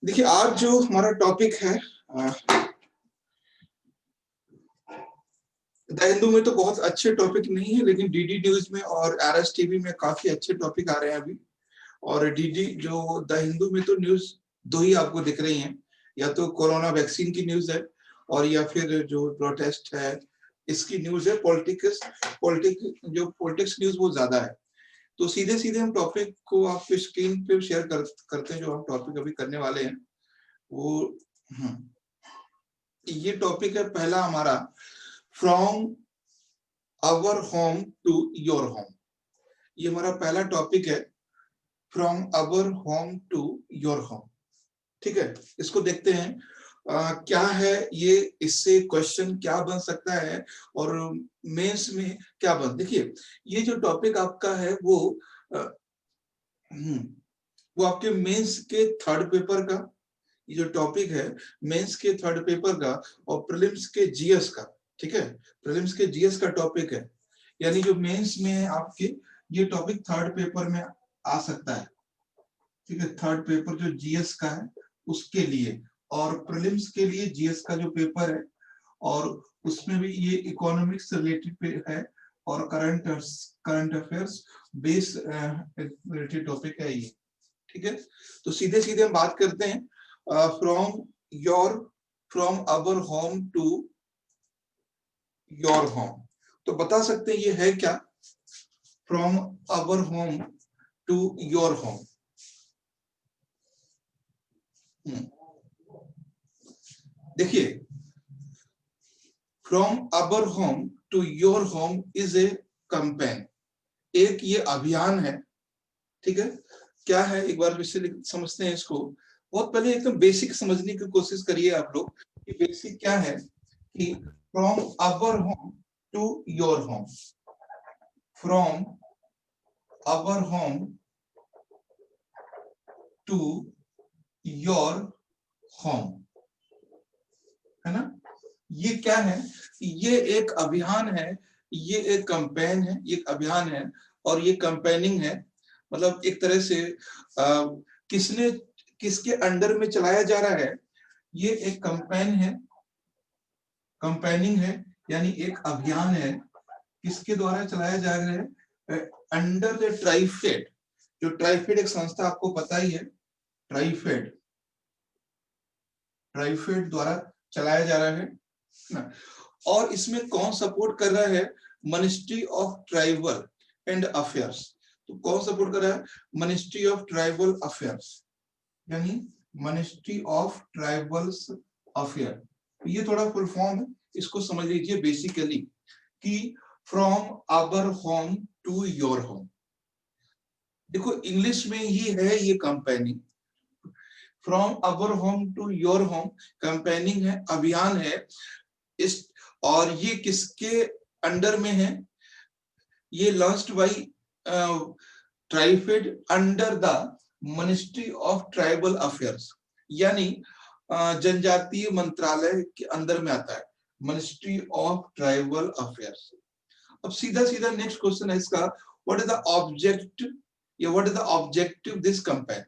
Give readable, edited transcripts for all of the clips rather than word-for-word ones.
देखिए, आज जो हमारा टॉपिक है द हिंदू में तो बहुत अच्छे टॉपिक नहीं है, लेकिन डीडी न्यूज में और आरएस टीवी में काफी अच्छे टॉपिक आ रहे हैं अभी। और डीडी जो द हिंदू में तो न्यूज दो ही आपको दिख रही हैं, या तो कोरोना वैक्सीन की न्यूज है और या फिर जो प्रोटेस्ट है इसकी न्यूज है। पॉलिटिक्स न्यूज वो ज्यादा है। तो सीधे सीधे हम टॉपिक को आपके स्क्रीन पे शेयर करते हैं। जो हम टॉपिक अभी करने वाले हैं वो ये टॉपिक है पहला हमारा, from our home to your home. ये हमारा पहला टॉपिक है, from our home to your home. ठीक है, इसको देखते हैं क्या है ये, इससे क्वेश्चन क्या बन सकता है और मेंस में क्या बन। देखिए, ये जो टॉपिक आपका है वो आपके मेंस के थर्ड पेपर का, ये जो टॉपिक है मेंस के थर्ड पेपर का और प्रीलिम्स के जीएस का। ठीक है, प्रीलिम्स के जीएस का टॉपिक है, यानी जो मेंस में है आपके, ये टॉपिक थर्ड पेपर में आ सकता है। ठीक है, थर्ड पेपर जो जीएस का है उसके लिए, और प्रीलिम्स के लिए जीएस का जो पेपर है और उसमें भी ये इकोनॉमिक्स से रिलेटेड है और current affairs base related topic है ये। ठीक है, तो सीधे सीधे हम बात करते हैं, from our home to your home. तो बता सकते हैं ये है क्या, from our home to your home. देखिए, from our home to your home is a campaign, एक ये अभियान है। ठीक है, क्या है एक बार इससे समझते हैं इसको। बहुत पहले एकदम बेसिक समझने की कोशिश करिए आप लोग कि बेसिक क्या है, कि from our home to your home, from our home to your home, है ना। ये क्या है, ये एक अभियान है, ये एक कैंपेन है, ये एक अभियान है और ये कैंपेनिंग है। मतलब एक तरह से किसने किसके अंडर में चलाया जा रहा है, ये एक कैंपेन है, कैंपेनिंग है, यानी एक अभियान है। किसके द्वारा चलाया जा रहा है, अंडर द ट्राइफेड। जो ट्राइफेड एक संस्था आपको पता ही है, ट्राइफेड द्वारा चलाया जा रहा है ना। और इसमें कौन सपोर्ट कर रहा है, ministry of tribal and affairs. तो कौन सपोर्ट कर रहा है, मिनिस्ट्री ऑफ ट्राइबल अफेयर्स, यानी मिनिस्ट्री ऑफ ट्राइबल्स अफेयर। ये थोड़ा फुल फॉर्म है, इसको समझ लीजिए बेसिकली कि from our home to your home. देखो इंग्लिश में ही है ये campaigning, from our home to your home campaigning है, अभियान है इस। और ये किसके अंडर में है, ये launched by TRIFED under the ministry of tribal affairs, यानी जनजातीय मंत्रालय के अंदर में आता है, मिनिस्ट्री ऑफ ट्राइबल अफेयर्स। अब सीधा सीधा नेक्स्ट क्वेश्चन है इसका, व्हाट इज द ऑब्जेक्ट या what is the objective this campaign.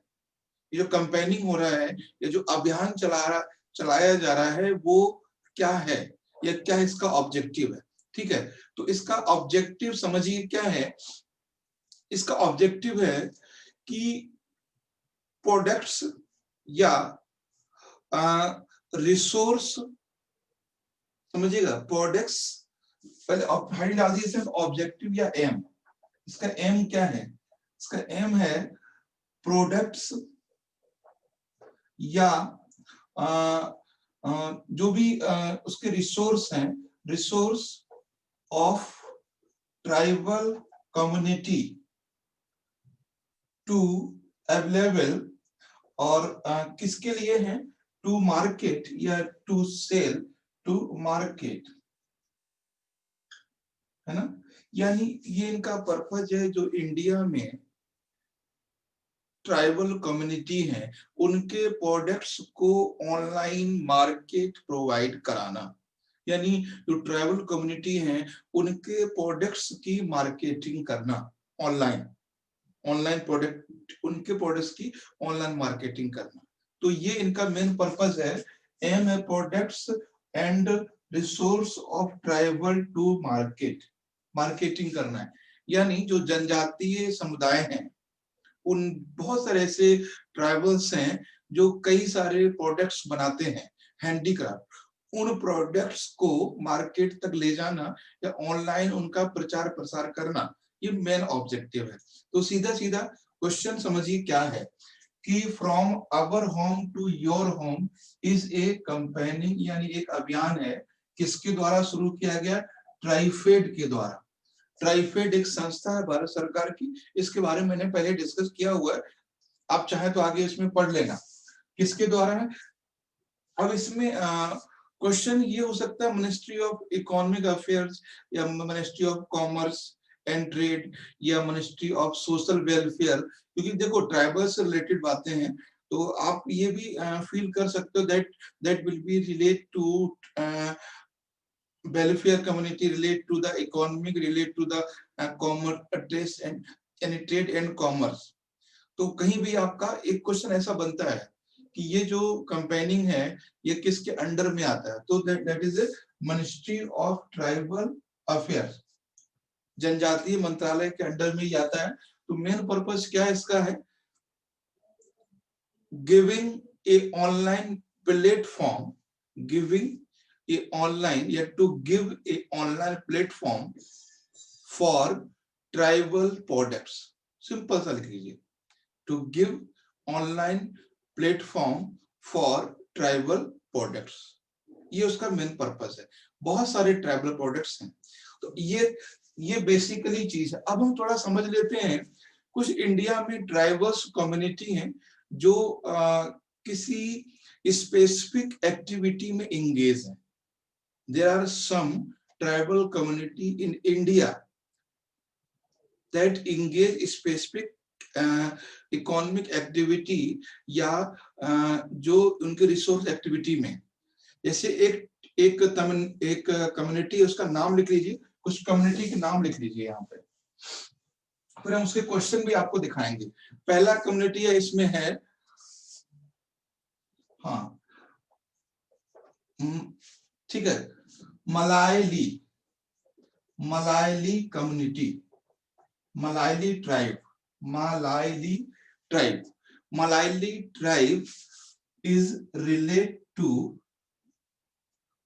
ये जो कैंपेनिंग हो रहा है, ये जो अभियान चलाया जा रहा है वो क्या है, या क्या इसका ऑब्जेक्टिव है। ठीक है, तो इसका ऑब्जेक्टिव समझिए क्या है। इसका ऑब्जेक्टिव है कि प्रोडक्ट्स या रिसोर्स, समझिएगा प्रोडक्ट्स, पहले हेडिंग डाल दीजिए सिर्फ ऑब्जेक्टिव या एम। इसका एम क्या है, इसका एम है प्रोडक्ट्स या जो भी उसके रिसोर्स हैं, resource of tribal community to available, और किसके लिए है, टू मार्केट या टू सेल टू मार्केट, है ना। यानी ये इनका पर्पज है, जो इंडिया में ट्राइबल कम्युनिटी है उनके प्रोडक्ट्स को ऑनलाइन मार्केट प्रोवाइड कराना। यानी जो ट्राइबल कम्युनिटी है उनके प्रोडक्ट्स की मार्केटिंग करना, ऑनलाइन प्रोडक्ट, उनके प्रोडक्ट्स की ऑनलाइन मार्केटिंग करना। तो ये इनका मेन पर्पस है, एम है products and resource of tribal to market, marketing करना है। यानी जो जनजातीय समुदाय हैं, उन बहुत सारे ऐसे ट्राइबल्स हैं जो कई सारे प्रोडक्ट्स बनाते हैं, हैंडीक्राफ्ट, उन प्रोडक्ट्स को मार्केट तक ले जाना या ऑनलाइन उनका प्रचार प्रसार करना, ये मेन ऑब्जेक्टिव है। तो सीधा सीधा क्वेश्चन समझिए क्या है कि from our home to your home is a campaigning, यानी एक अभियान है, किसके द्वारा शुरू किया गया? ट्राइफेड के द्वारा। ट्राइफेड एक संस्था है भारत सरकार की, इसके बारे में मैंने पहले डिस्कस किया हुआ है, आप चाहे तो आगे इसमें पढ़ लेना किसके द्वारा है। अब इसमें क्वेश्चन ये हो सकता है मिनिस्ट्री ऑफ इकोनॉमिक अफेयर्स या ministry of commerce and trade या मिनिस्ट्री ऑफ सोशल वेलफेयर, क्योंकि देखो ट्राइबल से रिलेटेड बातें हैं, तो आप ये भी फील कर सकते हो that will be relate to welfare community, relate to the economic, relate to the commerce address and trade and commerce। तो कहीं भी आपका एक क्वेश्चन ऐसा बनता है कि ये जो कंपेनिंग है ये किसके अंडर में आता है, तो that is A ministry of tribal affairs, जनजातीय मंत्रालय के अंडर में ही आता है। तो मेन पर्पस क्या है इसका है, giving a online platform, giving a online, you have to give a online platform for tribal products, simple सा लिख लीजिए, to give online platform for tribal products, ये उसका मेन पर्पस है। बहुत सारे ट्राइबल प्रोडक्ट्स हैं, तो ये बेसिकली चीज है। अब हम थोड़ा समझ लेते हैं, कुछ इंडिया में ट्राइबल्स कम्युनिटी हैं जो किसी स्पेसिफिक एक्टिविटी में इंगेज है। There are some tribal community in India that engage specific economic activity या जो उनके रिसोर्स एक्टिविटी में, जैसे एक कम्युनिटी है, उसका नाम लिख लीजिए, कुछ कम्युनिटी के नाम लिख लीजिए यहाँ पे, फिर हम उसके क्वेश्चन भी आपको दिखाएंगे। पहला कम्युनिटी है, इसमें है, हाँ ठीक है, Malayali, Malayali community, Malayali tribe, Malayali tribe, Malayali tribe is relate to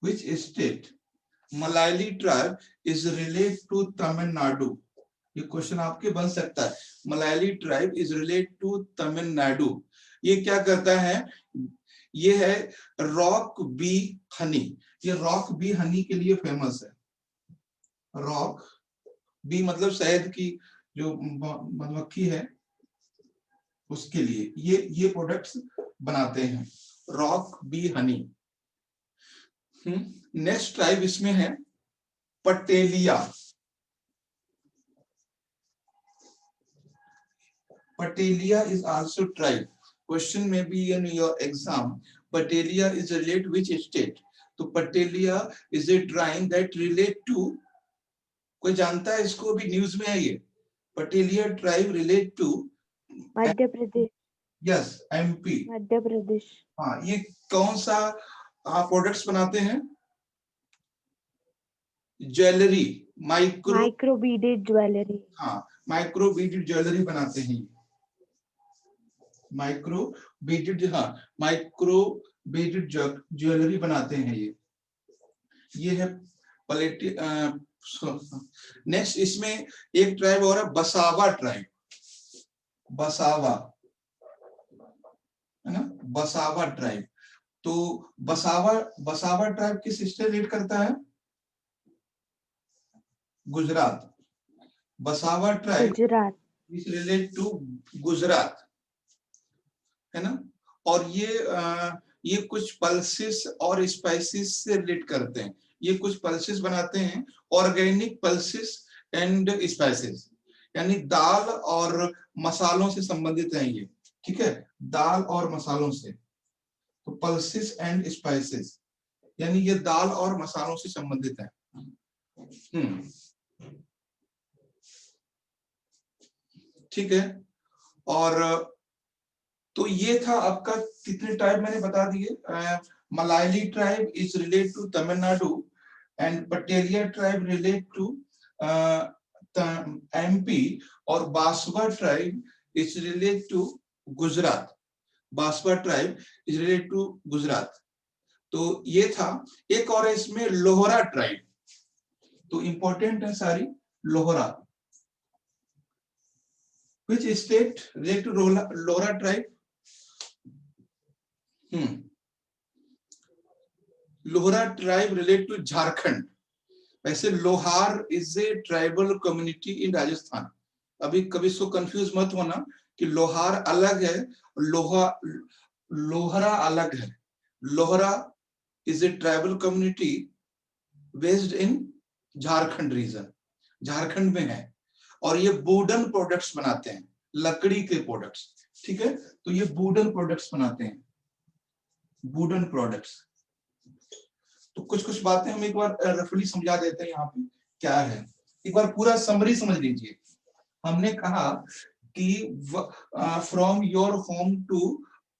which state? Malayali tribe is relate to Tamil Nadu, ये क्वेश्चन आपके बन सकता है। Malayali tribe is relate to Tamil Nadu, ये क्या करता है, ये है रॉक बी हनी, ये रॉक बी हनी के लिए फेमस है। रॉक बी मतलब शहद की जो मधुमक्खी है उसके लिए ये प्रोडक्ट्स बनाते हैं, rock bee honey. Next tribe इसमें है Pateliya, Pateliya is also tribe, question में be in your exam, Pateliya is relate which state? तो Pateliya is a tribe that relate to, कोई जानता है इसको, भी न्यूज में है ये, Pateliya tribe relate to Madhya Pradesh. Yes, MP, Madhya Pradesh. हाँ, ये कौन सा प्रोडक्ट्स बनाते हैं? Jewellery, micro beaded jewellery. हाँ, माइक्रो बीडेड ज्वेलरी बनाते हैं, माइक्रो बीडेड, हाँ, माइक्रो बीडेड ज्वेलरी बनाते हैं ये है पलेटी। नेक्स्ट इसमें एक ट्राइब और है बसावा ट्राइब, बसावा है ना, बसावा ट्राइब। तो बसावा ट्राइब किस स्टेट लीड करता है? Gujarat, Basava tribe Gujarat is relate to Gujarat, है ना। और ये कुछ पल्सेस और स्पाइसेस से रिलेट करते हैं, ये कुछ पल्सेस बनाते हैं, ऑर्गेनिक पल्सेस एंड स्पाइसेस, यानी दाल और मसालों से संबंधित है ये, ठीक है, दाल और मसालों से। तो पल्सेस एंड स्पाइसेस यानी ये दाल और मसालों से संबंधित है। ठीक है, और तो ये था आपका, कितने टाइप मैंने बता दिए। Malayali tribe is relate to Tamil Nadu and Pateliya tribe relate to MP, और Basava tribe is relate to Gujarat. Basava tribe is relate to Gujarat. तो ये था। एक और है इसमें लोहरा ट्राइब, तो इंपॉर्टेंट है सारी। Lohra, which state relate to Lohra tribe? Lohra tribe relate to Jharkhand. वैसे Lohar is a tribal community in Rajasthan. अभी कभी इसको कंफ्यूज मत होना कि लोहार अलग है, लोहरा अलग है। Lohra is a tribal community based in Jharkhand region, Jharkhand में है। और ये वुडन प्रोडक्ट्स बनाते हैं, लकड़ी के प्रोडक्ट्स। ठीक है, तो ये वुडन प्रोडक्ट्स बनाते हैं, वुडन प्रोडक्ट्स। तो कुछ कुछ बातें हम एक बार रफली समझा देते हैं यहाँ पे क्या है। एक बार पूरा समरी समझ लीजिए। हमने कहा कि from your home to,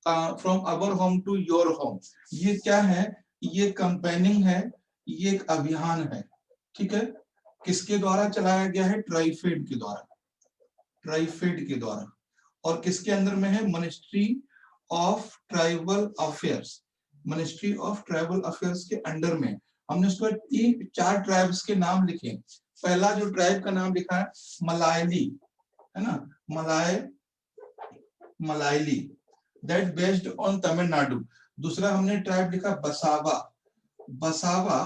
from our home to your home, ये क्या है? ये कंपेनिंग है, ये एक अभियान है। ठीक है, किसके द्वारा चलाया गया है? ट्राइफेड के द्वारा, ट्राइफेड के द्वारा। और किसके अंदर में है? Ministry of tribal affairs, ministry of tribal affairs के अंडर में। हमने उसको 3-4 ट्राइब्स के नाम लिखे। पहला जो ट्राइब का नाम लिखा है मलायली, है ना, Malayali, that based on Tamil Nadu. दूसरा हमने ट्राइब लिखा Basava, Basava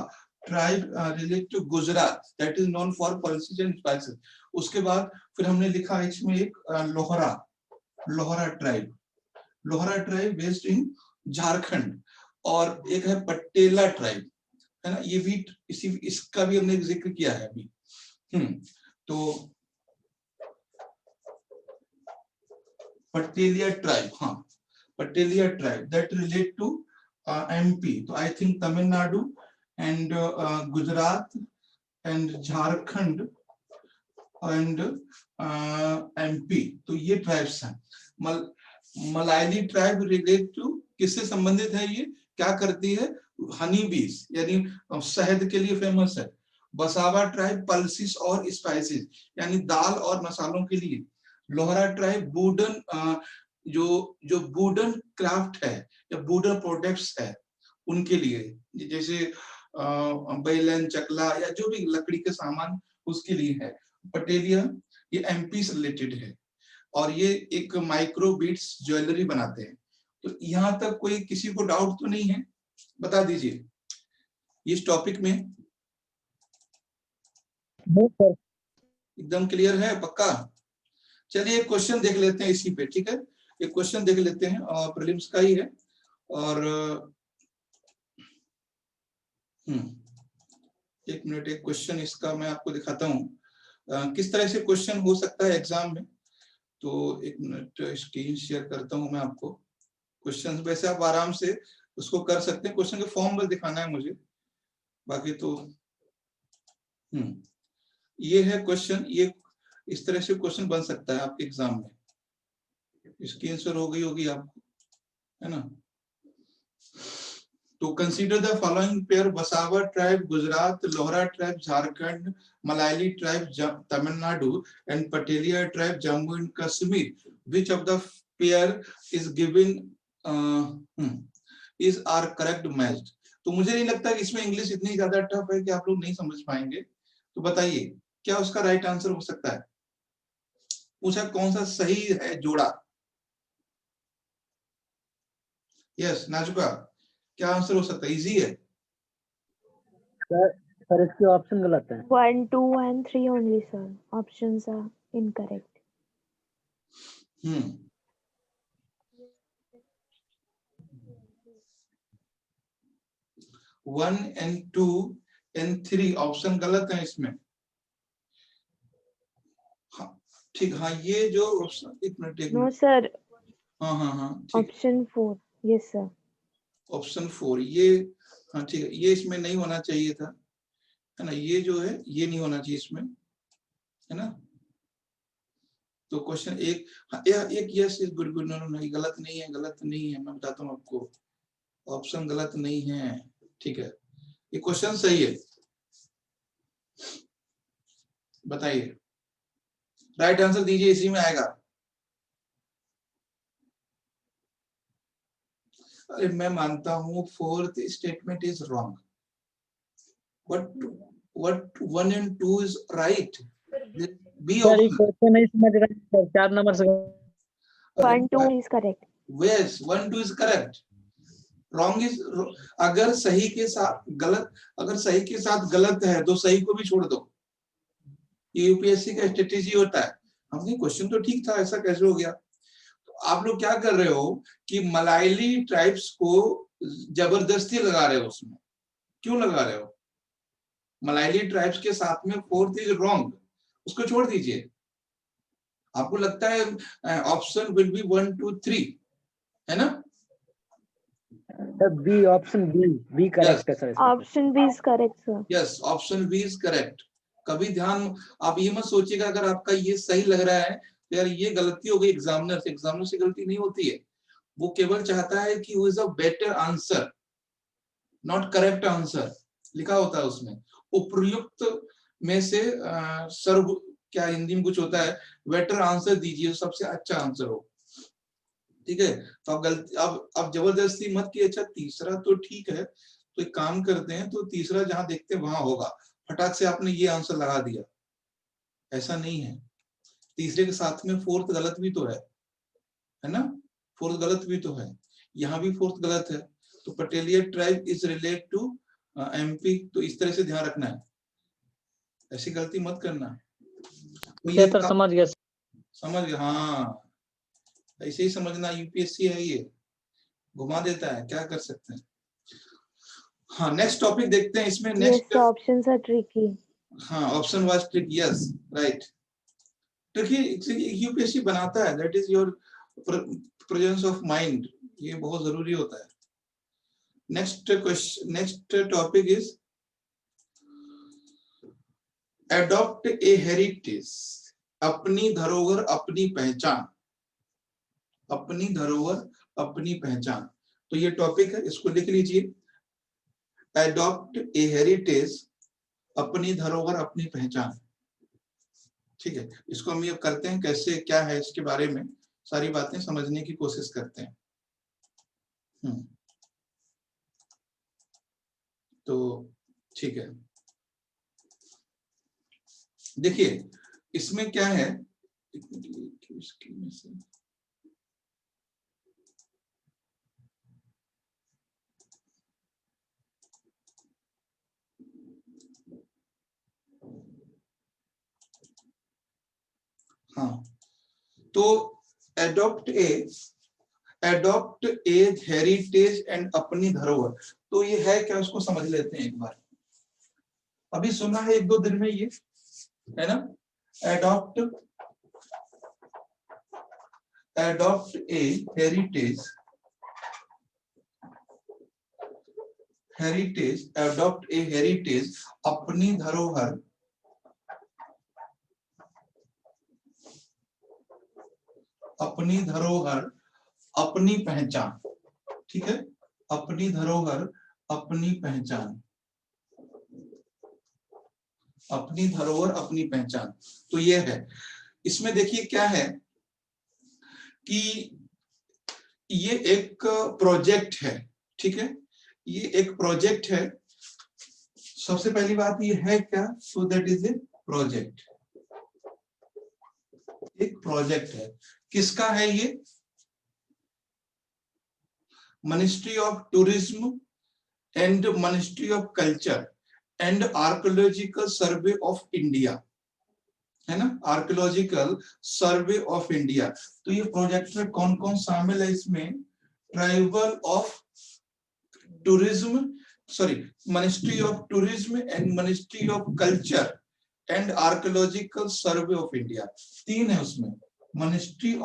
tribe relate to Gujarat, that is known for pulses and spices. उसके बाद फिर हमने लिखा इसमें एक Lohra, Lohra tribe, Lohra tribe based in Jharkhand. और एक है पटेला ट्राइब, है ना, ये भी इसी, इसका भी हमने जिक्र किया है अभी। तो पटेलिया ट्राइब, हाँ, Pateliya tribe that relate to MP. तो I think Tamil Nadu and Gujarat and Jharkhand and MP, तो ये ट्राइब्स हैं। मलायली ट्राइब रिलेट टू, किससे संबंधित है? ये क्या करती है? हनी बीज, यानी शहद के लिए फेमस है। बसावा ट्राइब पल्सिस और स्पाइसेस, यानी दाल और मसालों के लिए। लोहरा ट्राइब वुडन, जो वुडन क्राफ्ट है या वुडन प्रोडक्ट्स है उनके लिए, जैसे बैलन, चकला या जो भी लकड़ी के सामान उसके लिए है। पटेलिया ये एमपी से रिलेटेड है, और ये एक माइक्रो बीट्स ज्वेलरी बनाते हैं। तो यहाँ तक कोई किसी को डाउट तो नहीं है? बता दीजिए इस टॉपिक में। एकदम क्लियर है? पक्का? चलिए एक क्वेश्चन देख लेते हैं इसी पे। ठीक है, एक क्वेश्चन देख लेते हैं, और प्रीलिम्स का ही है। और एक मिनट, एक क्वेश्चन इसका मैं आपको दिखाता हूँ किस तरह से क्वेश्चन हो सकता है एग्जाम में। तो एक मिनट स्क्रीन शेयर करता हूँ मैं आपको। क्वेश्चन वैसे आप आराम से उसको कर सकते हैं, क्वेश्चन के फॉर्म बस दिखाना है मुझे, बाकी तो ये है क्वेश्चन। ये इस तरह से क्वेश्चन बन सकता है आपके एग्जाम में। स्क्रीन शेयर हो गई होगी आपको, है ना। तो consider the following pair: Basava tribe Gujarat, Lohara tribe Jharkhand, Malayali tribe Tamil Nadu and Pateliya tribe Jammu and Kashmir. Which of the pair is given is are correct matched. तो मुझे नहीं लगता कि इसमें इंग्लिश इतनी ज्यादा टफ है कि आप लोग नहीं समझ पाएंगे। तो बताइए क्या उसका राइट आंसर हो सकता है? पूछा कौन सा सही है जोड़ा। यस नाजुका, क्या आंसर हो सकता है? इजी है सर इसके ऑप्शन गलत हैं। 1, 2 and 3 only, sir. Options are incorrect. 1 and 2 and 3 option गलत है इसमें। हाँ ठीक, हाँ ये जो ऑप्शन, एक मिनट No, sir. हाँ ठीक, Option 4. Yes, sir. ऑप्शन 4 ये, हाँ ठीक है, ये इसमें नहीं होना चाहिए था, है ना। ये जो है ये नहीं होना चाहिए इसमें, है ना। तो क्वेश्चन एक, एक yes is good good, no नहीं, गलत नहीं है, गलत नहीं है, मैं बताता हूँ आपको, ऑप्शन गलत नहीं है, ठीक है, ये क्वेश्चन सही है, बताइए, राइट आंसर दीजिए, इसी में आएगा। अरे मैं मानता हूं fourth statement is wrong, what 1 and 2 is right, B sir ये ऑप्शन, क्वेश्चन नहीं समझ रहे हैं सर, 4 नंबर से 1, 2 is correct. yes 1 2 is correct, wrong is, अगर सही के साथ गलत, अगर सही के साथ गलत है तो सही को भी छोड़ दो, ये यूपीएससी का स्ट्रेटेजी होता है। हमने क्वेश्चन तो ठीक था, ऐसा कैसे हो गया? तो आप लोग क्या कर रहे हो कि मलाइली ट्राइब्स को जबरदस्ती लगा रहे हो, उसमें क्यों लगा रहे हो? मलाइली ट्राइब्स के साथ में फोर्थ इज रॉन्ग, उसको छोड़ दीजिए। आपको लगता है ऑप्शन विल बी 1 2 3, है ना? Sir B, option B correct है सर इसमें। Option B is correct, sir. Yes, option B is correct. कभी ध्यान, आप ये मत सोचिएगा अगर आपका ये सही लग रहा है तो यार ये गलती हो गई एग्जामिनर से, एग्जामिनर से गलती नहीं होती है, वो केवल चाहता है कि who is a better answer, not correct answer, लिखा होता है उसमें, उपयुक्त में से सर्व, क्या हिंदी में कुछ होता है, बेटर आंसर दीजिए, सबसे अच्छा आंसर हो, ठीक है? तो आप गलती, अब जबरदस्ती मत कि अच्छा तीसरा तो ठीक है, तो एक काम करते हैं, तो तीसरा जहां देखते हैं वहां होगा, फटाक से आपने ये आंसर लगा दिया, ऐसा नहीं है। तीसरे के साथ में फोर्थ गलत भी तो है ना? फोर्थ गलत भी तो है, यहाँ भी फोर्थ गलत है, तो Pateliya tribe is relate to MP, तो इस तरह से ध्यान रखना है, ऐसी गलती मत करना। तो ये सर समझ गया। समझ गए? हाँ, ऐसे ही समझना, यूपीएससी है ये, घुमा देता है, क्या कर सकते हैं। हाँ, नेक्स्ट टॉपिक देखते हैं, इसमें Yes, next, the options are tricky. हाँ option was trick, yes right, tricky UPSC बनाता है, that is your presence of mind, ये बहुत जरूरी होता है। Next question, next topic is adopt a heritage, अपनी धरोहर अपनी पहचान, अपनी धरोहर अपनी पहचान, तो ये टॉपिक है, इसको लिख लीजिए, एडॉप्ट ए हेरिटेज, अपनी धरोहर अपनी पहचान, ठीक है? इसको हम ये करते हैं, कैसे क्या है इसके बारे में सारी बातें समझने की कोशिश करते हैं। तो ठीक है, देखिए इसमें क्या है, हाँ, तो एडॉप्ट ए हेरिटेज एंड अपनी धरोहर, तो ये है क्या, उसको समझ लेते हैं एक बार। अभी सुना है एक दो दिन में ये, है ना? Adopt a heritage, adopt a heritage, अपनी धरोहर अपनी पहचान, ठीक है? अपनी धरोहर अपनी पहचान, अपनी धरोहर अपनी पहचान, तो ये है। इसमें देखिए क्या है कि ये एक प्रोजेक्ट है, ठीक है? ये एक प्रोजेक्ट है, सबसे पहली बात ये है क्या, so that is A project, एक प्रोजेक्ट है, किसका है ये? Ministry of tourism and ministry of culture and archaeological survey of India, है ना? Archaeological survey of India. तो ये प्रोजेक्ट में कौन कौन शामिल है? इसमें tribal of tourism, sorry, ministry of tourism and ministry of culture and archaeological survey of India, तीन है उसमें। मिनिस्ट्री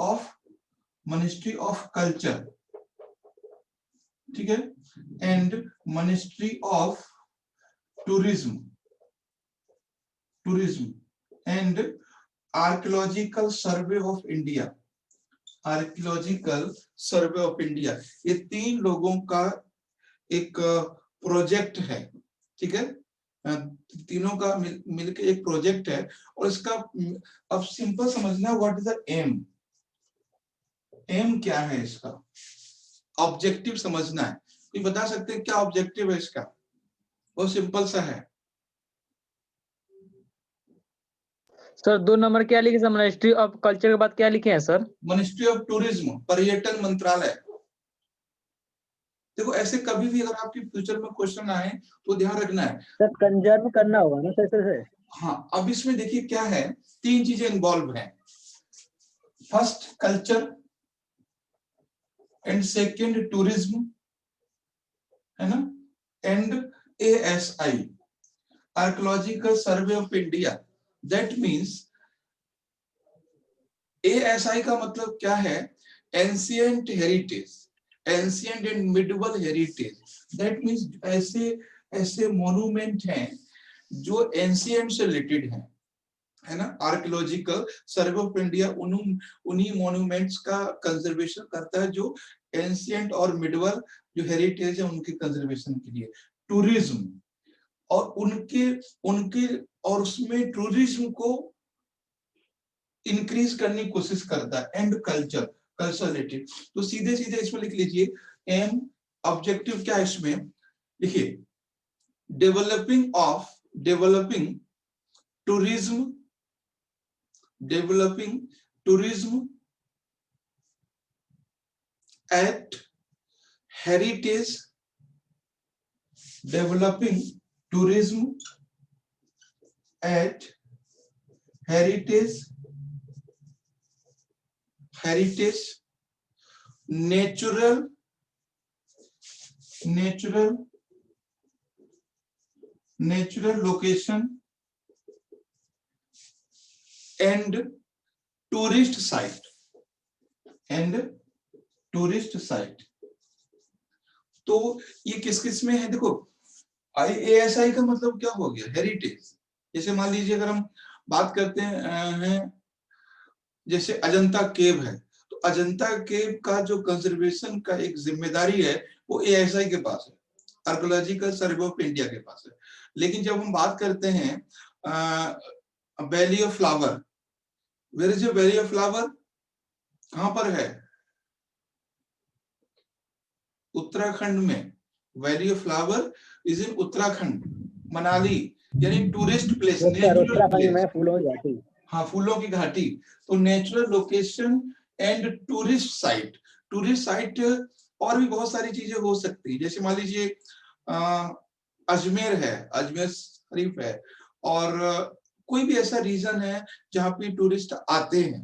ऑफ कल्चर, ठीक है, and ministry of tourism and archaeological survey of India, archaeological survey of India, ये 3 लोगों का एक project है, ठीक है, तीनों का मिलकर एक प्रोजेक्ट है। और इसका अब सिंपल समझना, what is the aim, aim क्या है इसका, ऑब्जेक्टिव समझना है। ये बता सकते हैं क्या ऑब्जेक्टिव है इसका? वो सिंपल सा है सर 2 नंबर क्या लिखे सर, मिनिस्ट्री ऑफ कल्चर के बाद क्या लिखे हैं सर? मिनिस्ट्री ऑफ टूरिज्म, पर्यटन मंत्रालय। देखो ऐसे कभी भी अगर आपके फ्यूचर में क्वेश्चन आए तो ध्यान रखना है। सर कंजर्व करना होगा ना सर से। हाँ, अब इसमें देखिए क्या है, 3 चीजें इन्वॉल्व हैं। First culture and second tourism, है ना, and ASI, archaeological survey of India. That means ASI का मतलब क्या है? Ancient heritage, ancient and medieval heritage. That means ऐसे ऐसे मॉन्यूमेंट हैं जो एंशिएंट से रिलेटेड हैं, है ना। आर्कियोलॉजिकल सर्वे ऑफ इंडिया उन्हीं मॉन्यूमेंट्स का कंजर्वेशन करता है जो एंशिएंट और मिडिवल जो हेरिटेज है उनके कंजर्वेशन के लिए। टूरिज्म और उनके और उसमें टूरिज्म को इंक्रीज करने की कोशिश करता है। And culture, culture related. तो सीधे सीधे इसमें लिख लीजिए एम, ऑब्जेक्टिव क्या है इसमें, लिखिए developing tourism at heritage, developing tourism at heritage natural location and tourist site, तो ये किस किस में है? देखो ASI का मतलब क्या हो गया? हेरिटेज। जैसे मान लीजिए अगर हम बात करते हैं जैसे अजंता केव है, तो अजंता केव का जो कंजर्वेशन का एक जिम्मेदारी है वो ASI के पास है, आर्कियोलॉजिकल सर्वे ऑफ इंडिया के पास है। लेकिन जब हम बात करते हैं valley of flower, where is valley of flower, कहां पर है? उत्तराखंड में। Valley of flower is in Uttarakhand, Manali, यानी टूरिस्ट प्लेस, नेचुरल उत्तराखंड में प्लेस। फूलों की घाटी। हाँ, फूलों की घाटी। तो natural location and tourist site और भी बहुत सारी चीजें हो सकती है। जैसे मान लीजिए अजमेर है, अजमेर शरीफ है, और कोई भी ऐसा रीजन है जहाँ पे टूरिस्ट आते हैं,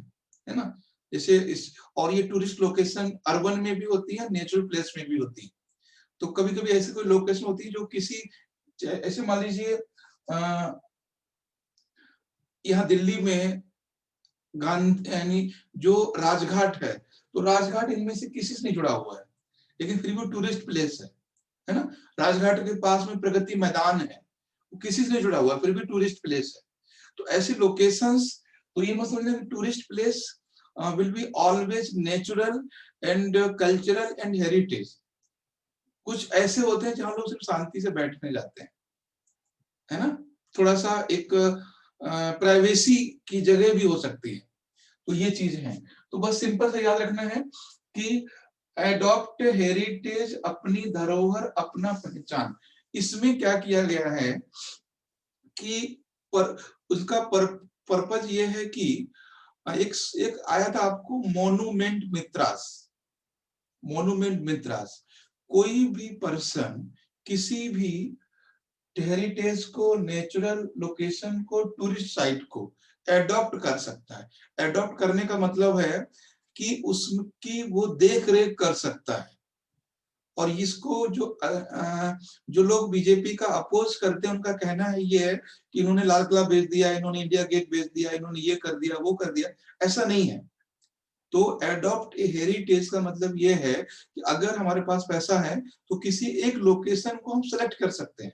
है ना। जैसे और ये टूरिस्ट लोकेशन अर्बन में भी होती है, नेचुरल प्लेस में भी होती है। तो कभी कभी ऐसी कोई लोकेशन होती है जो किसी, ऐसे मान लीजिए यहाँ दिल्ली में गांधी यानी जो राजघाट है, तो राजघाट इनमें से किसी से नहीं जुड़ा हुआ है, लेकिन फिर भी टूरिस्ट प्लेस है ना। राजघाट के पास में प्रगति मैदान है, वो किसी से नहीं जुड़ा हुआ है, फिर भी टूरिस्ट प्लेस है। तो ऐसी लोकेशंस, तो ये मत समझना कि tourist place will be always natural and cultural and heritage. कुछ ऐसे होते हैं जहां लोग सिर्फ शांति से बैठने जाते हैं, है ना, थोड़ा सा एक प्राइवेसी की जगह भी हो सकती है। तो ये चीज है। तो बस सिंपल से याद रखना है कि एडॉप्ट हेरिटेज, अपनी धरोहर अपना पहचान। इसमें क्या किया गया है कि उसका पर्पज ये है कि एक आया था आपको मोन्यूमेंट मित्रास। कोई भी पर्सन किसी भी हेरिटेज को, नेचुरल लोकेशन को, टूरिस्ट साइट को एडॉप्ट कर सकता है। एडॉप्ट करने का मतलब है कि उसकी वो देख रेख कर सकता है। और इसको जो लोग बीजेपी का अपोज करते हैं उनका कहना है ये है कि इन्होंने लाल किला बेच दिया, इन्होंने इंडिया गेट बेच दिया, इन्होंने ये कर दिया, वो कर दिया। ऐसा नहीं है। तो एडॉप्ट ए हेरिटेज का मतलब ये है कि अगर हमारे पास पैसा है तो किसी एक लोकेशन को हम सेलेक्ट कर सकते हैं,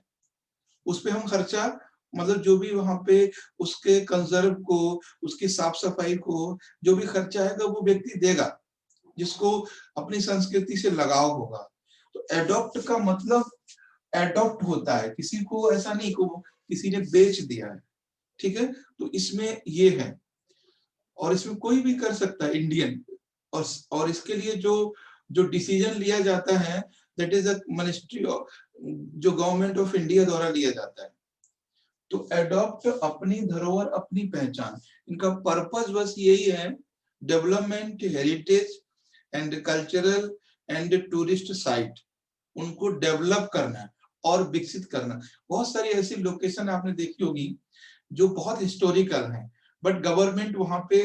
उस पर हम खर्चा मतलब जो भी वहां पे उसके कंजर्व को, उसकी साफ सफाई को जो भी खर्चा आएगा वो व्यक्ति देगा जिसको अपनी संस्कृति से लगाव होगा। तो एडॉप्ट का मतलब एडॉप्ट होता है, किसी को ऐसा नहीं को किसी ने बेच दिया है, ठीक है। तो इसमें ये है, और इसमें कोई भी कर सकता है इंडियन, और इसके लिए जो जो डिसीजन लिया जाता है that is a ministry of, जो गवर्नमेंट ऑफ इंडिया द्वारा लिया जाता है। तो एडॉप्ट अपनी धरोहर अपनी पहचान, इनका पर्पस बस यही है, development heritage and cultural and tourist site, उनको डेवलप करना है और विकसित करना। बहुत सारी ऐसी लोकेशन आपने देखी होगी जो बहुत हिस्टोरिकल हैं, बट गवर्नमेंट वहां पे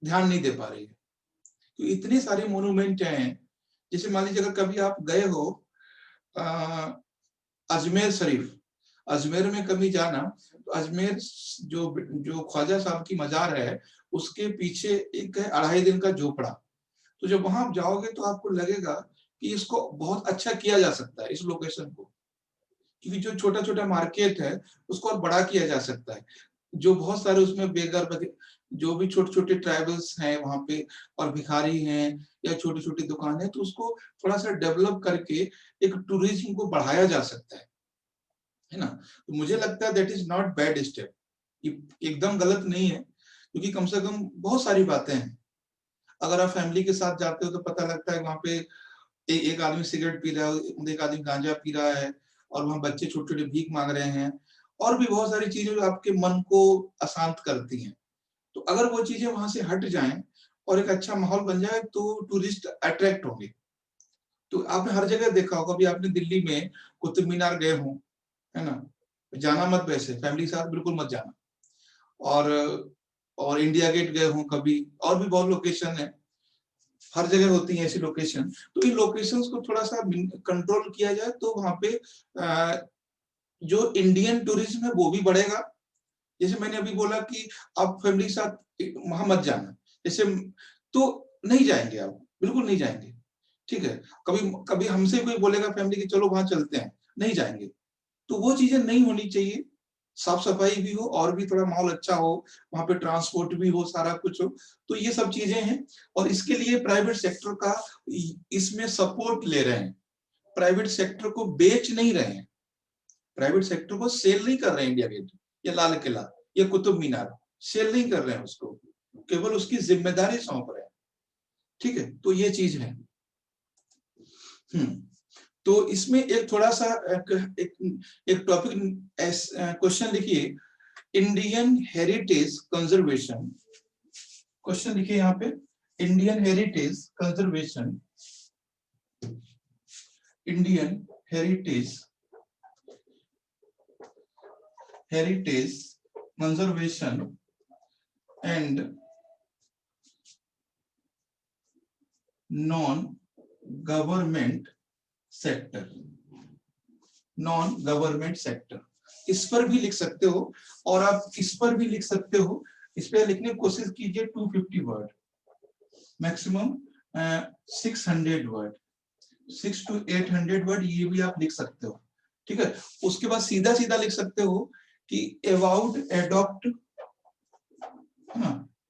ध्यान नहीं दे पा रही है। तो इतने सारे मोन्यूमेंट हैं, जैसे मान लीजिए अगर कभी आप गए हो अजमेर शरीफ, अजमेर में कभी जाना, तो अजमेर जो जो ख्वाजा साहब की मजार है उसके पीछे एक है 2.5 दिन का झोपड़ा। तो जब वहां आप जाओगे तो आपको लगेगा कि इसको बहुत अच्छा किया जा सकता है, इस लोकेशन को, क्योंकि जो छोटा छोटा मार्केट है उसको और बड़ा किया जा सकता है। जो बहुत सारे उसमें बेगर जो भी छोटे छोटे ट्राइबल्स हैं वहां पे और भिखारी हैं या छोटी छोटी दुकान है, तो उसको थोड़ा सा डेवलप करके एक टूरिज्म को बढ़ाया जा सकता है ना। तो मुझे लगता है that is not bad step, एकदम गलत नहीं है, क्योंकि कम से कम बहुत सारी बातें हैं। अगर आप फैमिली के साथ जाते हो तो पता लगता है वहां पे एक आदमी सिगरेट पी रहा है, एक आदमी गांजा पी रहा है, और वहां बच्चे छोटे छोटे भीख मांग रहे हैं, और भी बहुत सारी चीजें जो आपके मन को अशांत करती हैं। तो अगर वो चीजें वहां से हट जाएं और एक अच्छा माहौल बन जाए तो टूरिस्ट अट्रैक्ट होंगे। तो आपने हर जगह देखा होगा, अभी आपने दिल्ली में कुतुब मीनार गए हो, है ना, जाना मत, वैसे फैमिली के साथ बिल्कुल मत जाना। और इंडिया गेट गए हो कभी, और भी बहुत लोकेशन है, हर जगह होती है ऐसी लोकेशन। तो इन लोकेशंस को थोड़ा सा कंट्रोल किया जाए तो वहां पे जो इंडियन टूरिज्म है वो भी बढ़ेगा। जैसे मैंने अभी बोला कि आप फैमिली के साथ वहां मत जाना, जैसे तो नहीं जाएंगे, आप बिल्कुल नहीं जाएंगे, ठीक है। कभी कभी हमसे कोई बोलेगा फैमिली की चलो वहां चलते हैं, नहीं जाएंगे। तो वो चीजें नहीं होनी चाहिए, साफ सफाई भी हो और भी थोड़ा माहौल अच्छा हो, वहां पे ट्रांसपोर्ट भी हो, सारा कुछ हो। तो ये सब चीजें हैं, और इसके लिए प्राइवेट सेक्टर का इसमें सपोर्ट ले रहे हैं। प्राइवेट सेक्टर को बेच नहीं रहे हैं, प्राइवेट सेक्टर को सेल नहीं कर रहे हैं, इंडिया गेट या लाल किला या कुतुब मीनार सेल नहीं कर रहे हैं उसको, केवल उसकी जिम्मेदारी सौंप रहे हैं, ठीक है। तो ये चीज है। तो इसमें एक थोड़ा सा एक टॉपिक क्वेश्चन लिखिए, इंडियन हेरिटेज कंजर्वेशन। क्वेश्चन लिखिए यहाँ पे, Indian heritage conservation, Indian heritage conservation and non government sector, non government sector, इस पर भी लिख सकते हो, और आप इस पर भी लिख सकते हो। इस पर लिखने की कोशिश कीजिए 250 word, maximum 600 word, 6 to 800 word, ये भी आप लिख सकते हो, ठीक है। उसके बाद सीधा सीधा लिख सकते हो कि about adopt,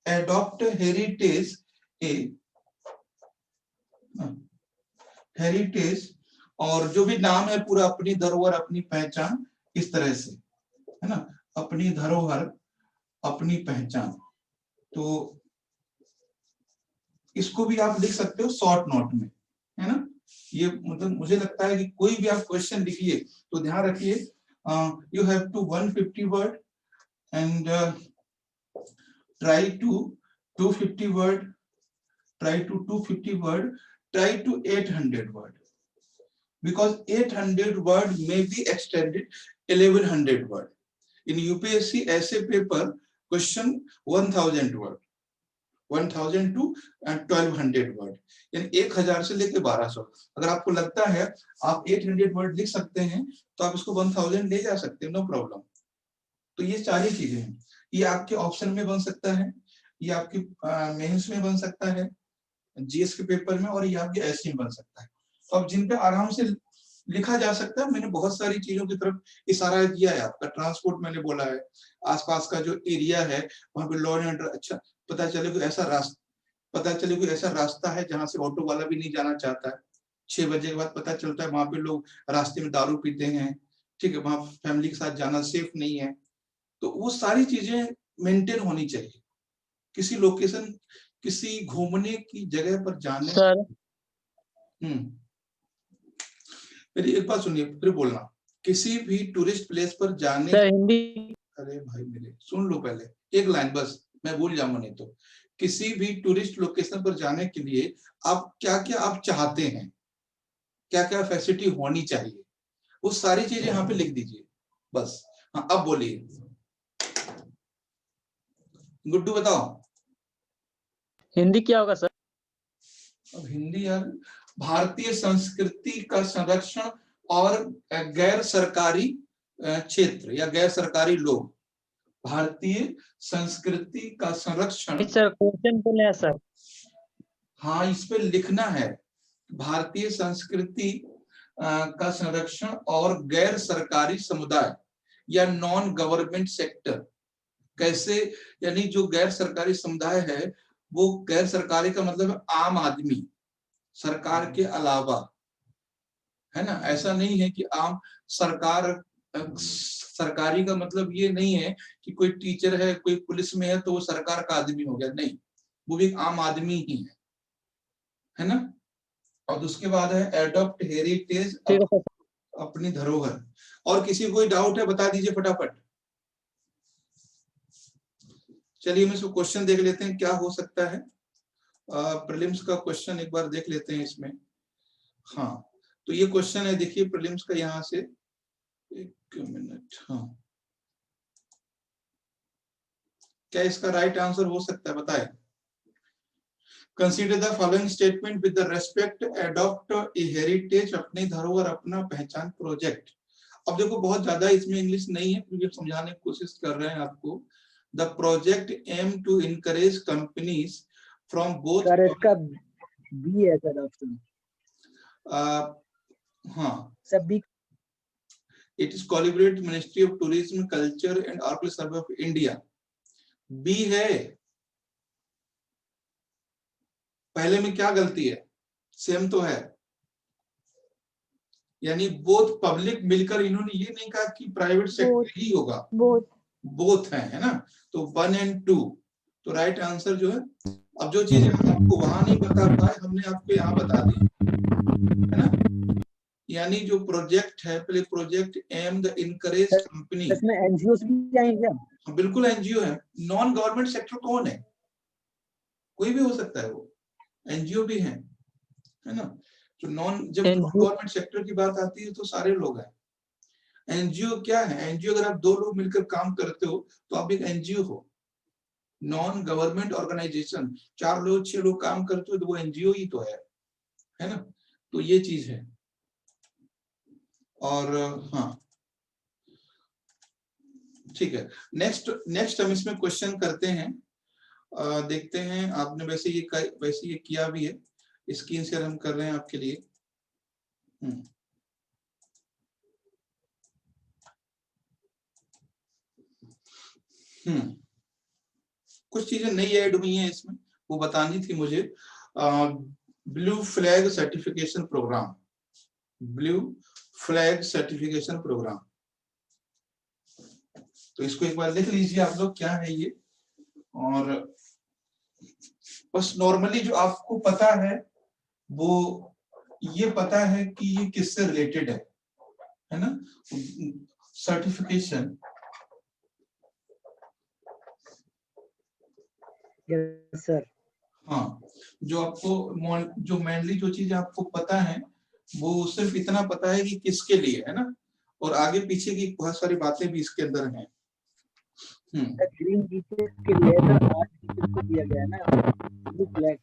adopt heritage, A heritage, और जो भी नाम है पूरा, अपनी धरोहर अपनी पहचान, इस तरह से, है ना, अपनी धरोहर अपनी पहचान। तो इसको भी आप लिख सकते हो शॉर्ट नोट में, है ना। ये मतलब मुझे लगता है कि कोई भी आप क्वेश्चन लिखिए तो ध्यान रखिए, you have to 150 word and try to 250 word, try to 250 word, try to 800 word, because 800 word may be extended 1100 word. In UPSC ऐसे paper question 1000 word, 1000 to 1200 word, यानी 1000 से लेके 1200। अगर आपको लगता है आप 800 वर्ड लिख सकते हैं तो आप इसको 1000 ले जा सकते हैं, नो प्रॉब्लम। तो ये सारी चीजें हैं, ये आपके ऑप्शन में बन सकता है, ये आपके मेंस में बन सकता है, जीएस के पेपर में, और ये आपके ऐसे में बन सकता है। तो आप जिन पे आराम से लिखा जा सकता है। मैंने बहुत सारी चीजों की तरफ इशारा किया है। आपका ट्रांसपोर्ट मैंने बोला है, आसपास का जो एरिया है वहां पे लॉ एंड ऑर्डर अच्छा पता चले, कोई ऐसा रास्ता है जहां से ऑटो वाला भी नहीं जाना चाहता है। 6 बजे के बाद पता चलता है वहां पे लोग रास्ते में दारू पीते हैं, ठीक है, वहां फैमिली के साथ जाना सेफ नहीं है। तो वो सारी चीजें मेंटेन होनी चाहिए। किसी लोकेशन, किसी घूमने की जगह पर जाने। सर मेरी एक बात सुनिए फिर बोलना। किसी भी टूरिस्ट प्लेस पर जाने, सर हिंदी। अरे भाई मेरे सुन लो पहले एक लाइन बस, मैं भूल जाऊंगा नहीं तो। किसी भी टूरिस्ट लोकेशन पर जाने के लिए आप क्या क्या आप चाहते हैं, क्या क्या फैसिलिटी होनी चाहिए, वो सारी चीजें यहाँ पे लिख दीजिए बस। हाँ अब बोलिए गुड्डू बताओ। हिंदी क्या होगा सर? अब हिंदी यार, भारतीय संस्कृति का संरक्षण और गैर सरकारी क्षेत्र या गैर सरकारी लोग। भारतीय संस्कृति का संरक्षण। सर क्वेश्चन बोले हैं सर। हाँ इस पे लिखना है, भारतीय संस्कृति का संरक्षण और गैर सरकारी समुदाय या नॉन गवर्नमेंट सेक्टर। कैसे, यानी जो गैर सरकारी समुदाय है वो गैर सरकारी का मतलब है आम आदमी, सरकार के अलावा, है ना। ऐसा नहीं है कि आम सरकार, सरकारी का मतलब ये नहीं है कि कोई टीचर है, कोई पुलिस में है तो वो सरकार का आदमी हो गया, नहीं, वो भी एक आम आदमी ही है ना। और उसके बाद है एडॉप्ट हेरिटेज, ठीक है सर। अपनी धरोहर। और किसी को कोई डाउट है बता दीजिए फटाफट। चलिए हम इसको क्वेश्चन देख लेते हैं क्या हो सकता है। प्रीलिम्स का क्वेश्चन एक बार देख लेते हैं इसमें। हाँ तो ये क्वेश्चन है, देखिए प्रीलिम्स का, यहाँ से एक मिनट। हाँ क्या इसका राइट आंसर हो सकता है बताए। Consider the following statement with the respect adopt a heritage, अपनी धरोहर अपना पहचान प्रोजेक्ट। अब देखो बहुत ज्यादा इसमें इंग्लिश नहीं है, क्योंकि समझाने की कोशिश कर रहे हैं आपको। The project aim to encourage companies from both. Sir इसका बी है सर ऑप्शन। हाँ सब B. It is collaborate ministry of tourism, culture and archaeological survey of India. B है। पहले में क्या गलती है, सेम तो है, यानी बोथ पब्लिक मिलकर, इन्होंने ये नहीं कहा कि प्राइवेट सेक्टर ही होगा, बोथ बोथ है ना। तो 1 और 2 तो राइट आंसर जो है। अब जो चीज आपको वहां नहीं बता पाए हमने आपको यहाँ बता दी, है ना। यानी जो प्रोजेक्ट है, पहले project am the encourage company. इसमें एनजीओ भी आएंगे क्या? बिल्कुल एनजीओ है। नॉन गवर्नमेंट सेक्टर कौन है, कोई भी हो सकता है, वो एनजीओ भी है ना। तो जब नॉन गवर्नमेंट सेक्टर की बात आती है तो सारे लोग हैं। एनजीओ क्या है, एनजीओ अगर आप 2 लोग मिलकर काम करते हो तो आप एक एनजीओ हो। नॉन गवर्नमेंट ऑर्गेनाइजेशन 4 लोग 6 लोग काम करते हो तो वो एनजीओ ही तो है ना। तो ये चीज है। और हाँ ठीक है, नेक्स्ट हम इसमें क्वेश्चन करते हैं। देखते हैं, आपने वैसे ये किया भी है, स्क्रीन शेयर हम कर रहे हैं आपके लिए। कुछ चीजें नई ऐड हुई हैं इसमें, वो बतानी थी मुझे। Blue flag certification program, blue flag certification program. तो इसको एक बार देख लीजिए आप लोग क्या है ये। और बस नॉर्मली जो आपको पता है वो ये पता है कि ये किससे रिलेटेड है ना। Certification, yes sir. हाँ जो आपको जो मेनली जो चीज आपको पता है वो सिर्फ इतना पता है कि किसके लिए है ना, और आगे पीछे की बहुत सारी बातें भी इसके अंदर हैं। ग्रीन बीचेस के लिए सर आज बीचेस को दिया गया है ना ब्लू फ्लैग।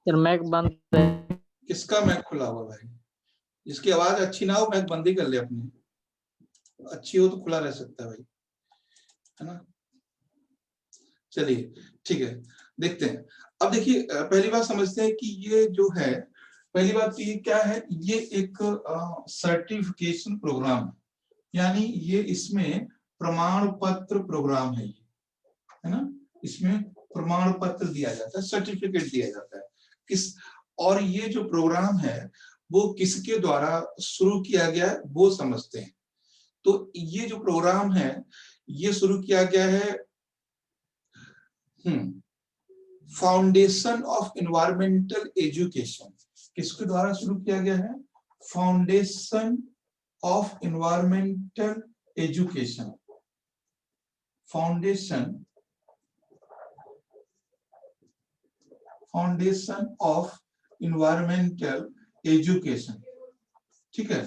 सर मैक बंद है। किसका मैक खुला हुआ भाई, जिसकी आवाज अच्छी ना हो मैक बंद ही कर ले अपनी, अच्छी हो तो खुला रह सकता है भाई, है ना। चलिए ठीक है, देखते हैं। अब देखिए पहली बात समझते हैं कि ये जो है पहली बात तो ये क्या है, ये एक सर्टिफिकेशन प्रोग्राम है, यानी ये इसमें प्रमाण पत्र प्रोग्राम है ये, है ना, इसमें प्रमाण पत्र दिया जाता है, सर्टिफिकेट दिया जाता है किस, और ये जो प्रोग्राम है वो किसके द्वारा शुरू किया गया है वो समझते हैं। तो ये जो प्रोग्राम है ये शुरू किया गया है फाउंडेशन ऑफ एनवायरमेंटल एजुकेशन, किसके द्वारा शुरू किया गया है, foundation of environmental education, foundation of environmental education, ठीक है,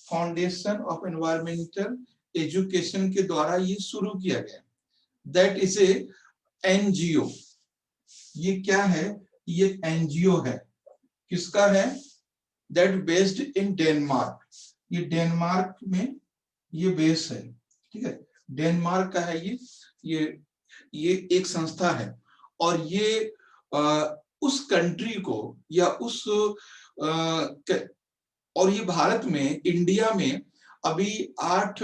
फाउंडेशन ऑफ एनवायरमेंटल एजुकेशन के द्वारा ये शुरू किया गया। दैट इज ए एनजीओ, ये क्या है, ये एनजीओ है, किसका है, दैट बेस्ड इन डेनमार्क, ये डेनमार्क में ये बेस है, ठीक है, डेनमार्क का है ये एक संस्था है, और ये उस कंट्री को या उस और ये भारत में, इंडिया में अभी 8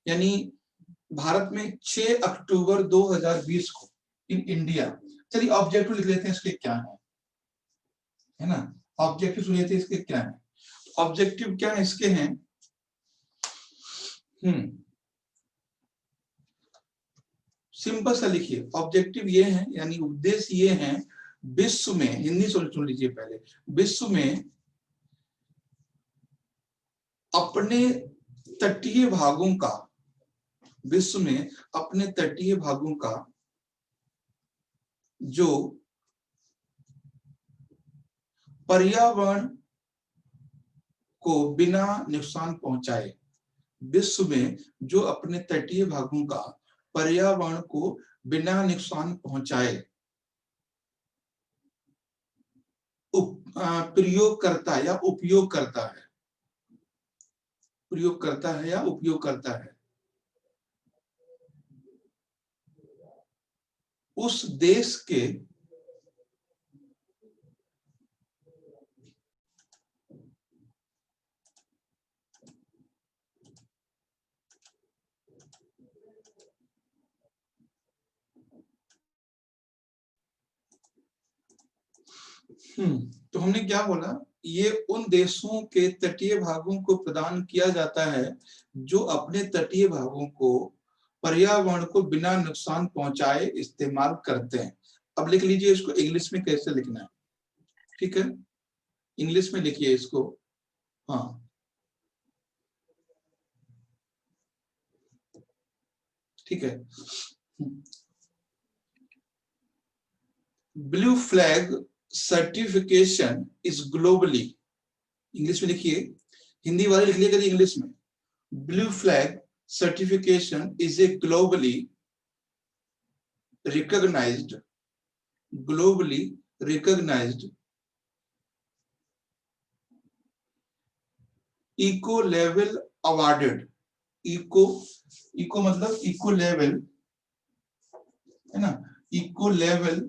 यानी भारत में 6 अक्टूबर 2020 को इन इंडिया, चलिए ऑब्जेक्टिव लिख लेते हैं इसके क्या है ना, ऑब्जेक्टिव सुन लेते हैं इसके क्या है, ऑब्जेक्टिव क्या है इसके हैं, सिंपल सा लिखिए, ऑब्जेक्टिव ये है, यानी उद्देश्य ये है, विश्व में, हिंदी सुन लीजिए पहले, विश्व में अपने तटीय भागों का, विश्व में अपने तटीय भागों का जो पर्यावरण को बिना नुकसान पहुंचाए, विश्व में जो अपने तटीय भागों का पर्यावरण को बिना नुकसान पहुंचाए प्रयोग करता है या उपयोग करता है, प्रयोग करता है या उपयोग करता है, उस देश के तो हमने क्या बोला, ये उन देशों के तटीय भागों को प्रदान किया जाता है जो अपने तटीय भागों को पर्यावरण को बिना नुकसान पहुंचाए इस्तेमाल करते हैं। अब लिख लीजिए इसको इंग्लिश में कैसे लिखना है, ठीक है, इंग्लिश में लिखिए इसको, हाँ ठीक है। Blue flag certification is globally, English में लिखिए, हिंदी वाले लिख लिया करिए इंग्लिश में, blue flag certification is a globally recognized eco level awarded, eco मतलब eco level है ना, eco level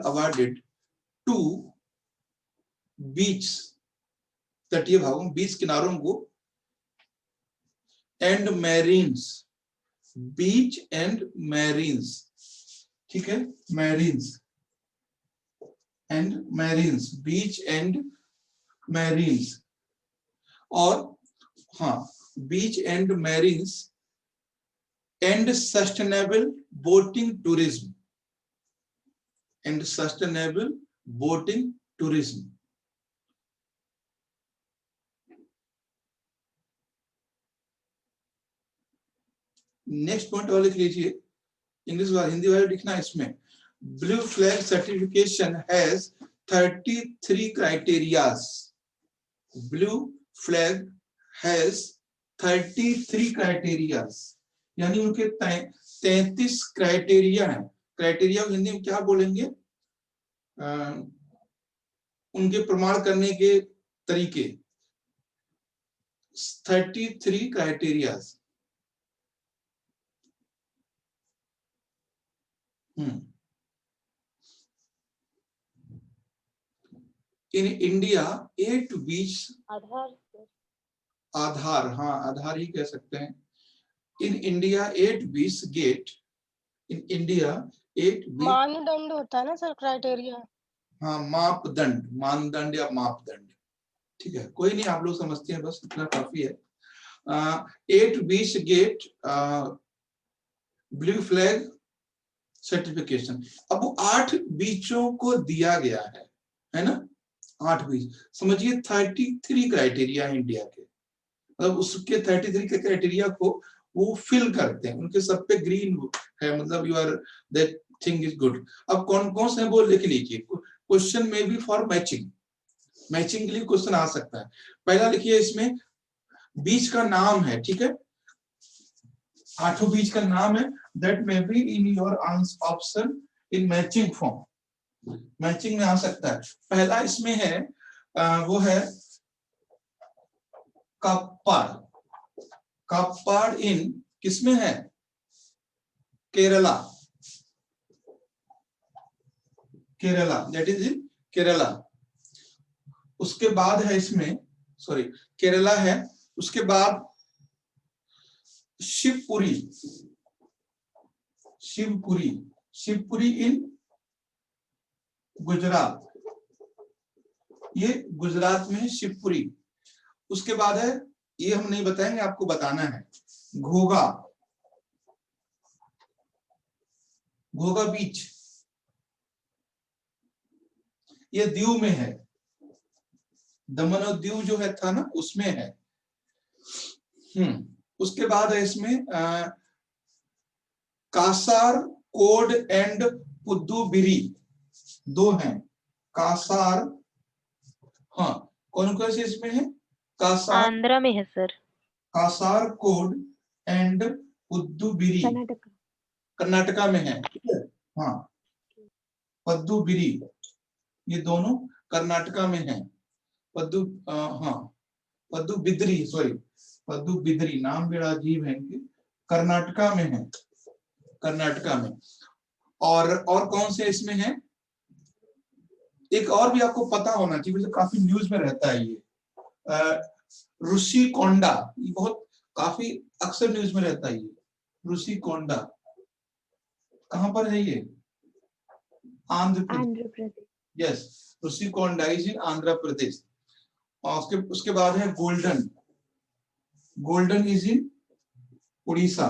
awarded to बीच, तटीय भागों, बीच किनारों को, एंड मैरीन्स, बीच एंड मैरीन्स, ठीक है, मैरीन्स एंड मैरीन्स, बीच एंड मैरीन्स, और हाँ beach and marinas and sustainable boating tourism, and sustainable boating tourism. Next point और लिख लीजिए, इंग्लिश वाला, हिंदी वाला लिखना इसमें, blue flag certification has 33 criterias, blue flag has 33 criterias, यानी उनके 33 क्राइटेरिया हैं। क्राइटेरिया को हिंदी में क्या बोलेंगे, उनके प्रमाण करने के तरीके, 33 criterias. in India 8 beach Aadhaar. आधार, हाँ आधार ही कह सकते हैं। In India 8 beach gate, in India 8 beach, मानदंड होता है ना सर, क्राइटेरिया। हाँ मापदंड, मानदंड या मापदंड, ठीक है कोई नहीं, आप लोग समझते हैं, बस इतना काफी है। 8 बीच गेट ब्लू फ्लैग सर्टिफिकेशन। अब वो 8 बीचों को दिया गया है ना, 8 बीच, समझिए 33 क्राइटेरिया है इंडिया के, मतलब उसके 33 के क्राइटेरिया को वो फिल करते हैं, उनके सब पे ग्रीन है, मतलब you are that thing is good. अब कौन कौन से वो लिख लीजिए, क्वेश्चन में भी फॉर मैचिंग, मैचिंग के लिए क्वेश्चन आ सकता है। पहला लिखिए, इसमें बीच का नाम है, ठीक है, 8 बीच का नाम है, that may be in your option in matching form, matching में आ सकता है। पहला इसमें है वो है कप्पाड़, कप्पाड़ इन किसमें है, केरला, केरला, दैट इज इन केरला। उसके बाद है इसमें, सॉरी केरला है, उसके बाद शिवपुरी, शिवपुरी, शिवपुरी इन गुजरात, ये गुजरात में शिवपुरी। उसके बाद है, ये हम नहीं बताएंगे, आपको बताना है, घोगा, घोगा बीच, ये दीव में है, दमन और दीव जो है था ना उसमें है। उसके बाद है इसमें कासार कोड एंड पुदुबिरी, 2 हैं, कासार, हाँ कौन कौन से इसमें है, कासार, आंध्रा में है sir. Kasar code and पुदुबिरी, Karnataka. Karnataka में है, ठीक है, हाँ पद्दुबिरी, ये दोनों कर्नाटका में है। हाँ पद्दुबिद्री, सॉरी पद्दुबिद्री, नाम बड़ा अजीब है इनके, कर्नाटका में है, कर्नाटका में। और कौन से इसमें है, एक और भी आपको पता होना चाहिए, काफी न्यूज में रहता है ये, ऋषिकोंडा, ये बहुत काफी अक्सर न्यूज में रहता है ये, ऋषिकोंडा कहां पर है ये, Andhra Pradesh, yes Rushikonda is in Andhra Pradesh. और उसके बाद है golden, golden is in Orissa,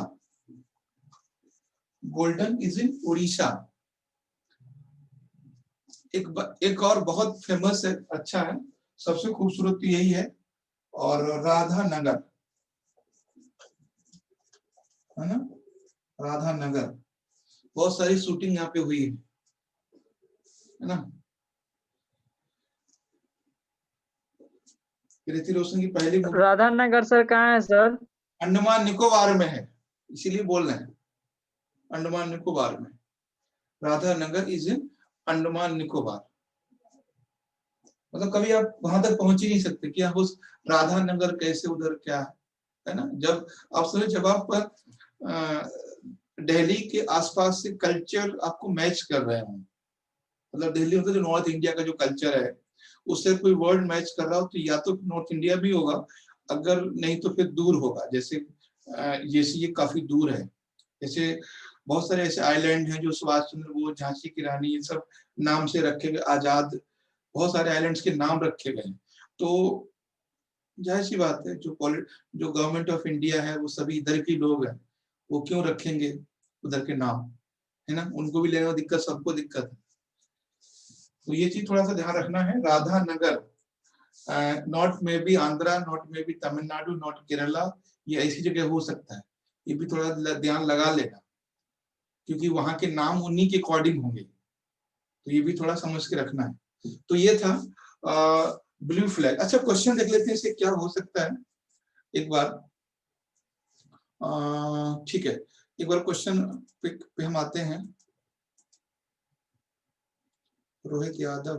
golden is in Orissa. एक और बहुत फेमस है, अच्छा है, सबसे खूबसूरत तो यही है, और राधा नगर है ना, राधा नगर, बहुत सारी शूटिंग यहाँ पे हुई है ना। ऋतिक रोशन की पहली राधा नगर सर कहाँ है सर? अंडमान निकोबार में है, इसीलिए बोल रहे हैं, अंडमान निकोबार में, राधा नगर इज इन अंडमान निकोबार। मतलब कभी आप वहां तक पहुंच ही नहीं सकते कि आप उस राधा नगर कैसे, उधर क्या है ना। जब आप सोचे, जब आप दिल्ली के आसपास से कल्चर आपको मैच कर रहे हो, मतलब दिल्ली मतलब जो नॉर्थ इंडिया का जो कल्चर है उससे कोई वर्ड मैच कर रहा हो, तो या तो नॉर्थ इंडिया भी होगा, अगर नहीं तो फिर दूर होगा, जैसे ये काफी दूर है, जैसे बहुत सारे ऐसे आइलैंड हैं जो सुभाष चंद्र बोस, झांसी की रानी, ये सब नाम से रखे गए, आजाद, बहुत सारे आइलैंड्स के नाम रखे गए। तो जाहिर सी बात है, जो गवर्नमेंट ऑफ इंडिया है वो सभी इधर के लोग हैं, वो क्यों रखेंगे उधर के नाम, है ना, उनको भी लेने में दिक्कत, सबको दिक्कत है। तो ये चीज थोड़ा सा ध्यान रखना है। Radha Nagar, not may be Andhra, not may be Tamil Nadu, not Kerala, ये ऐसी जगह हो सकता है, ये भी थोड़ा ध्यान लगा लेना, क्योंकि वहां के नाम उन्हीं के अकॉर्डिंग होंगे, तो ये भी थोड़ा समझ के रखना है। तो ये था ब्लू फ्लैग। अच्छा क्वेश्चन देख लेते हैं इससे क्या हो सकता है एक बार, ठीक है, एक बार क्वेश्चन पे हम आते हैं। रोहित यादव,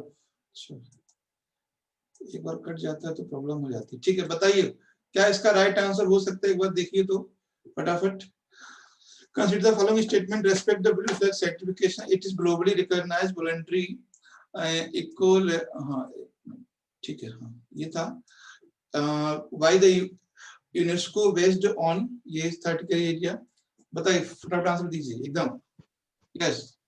एक बार कट जाता है तो प्रॉब्लम हो जाती है, ठीक है, बताइए क्या इसका राइट आंसर हो सकता है, एक बार देखिए तो फटाफट। Consider the following statement, respect the blue flag certification, it is globally recognized voluntary equal, हाँ ठीक है, हाँ ये था why the UNESCO based on ये थर्ड एरिया। बताइए फटाफट आंसर दीजिए एकदम। यस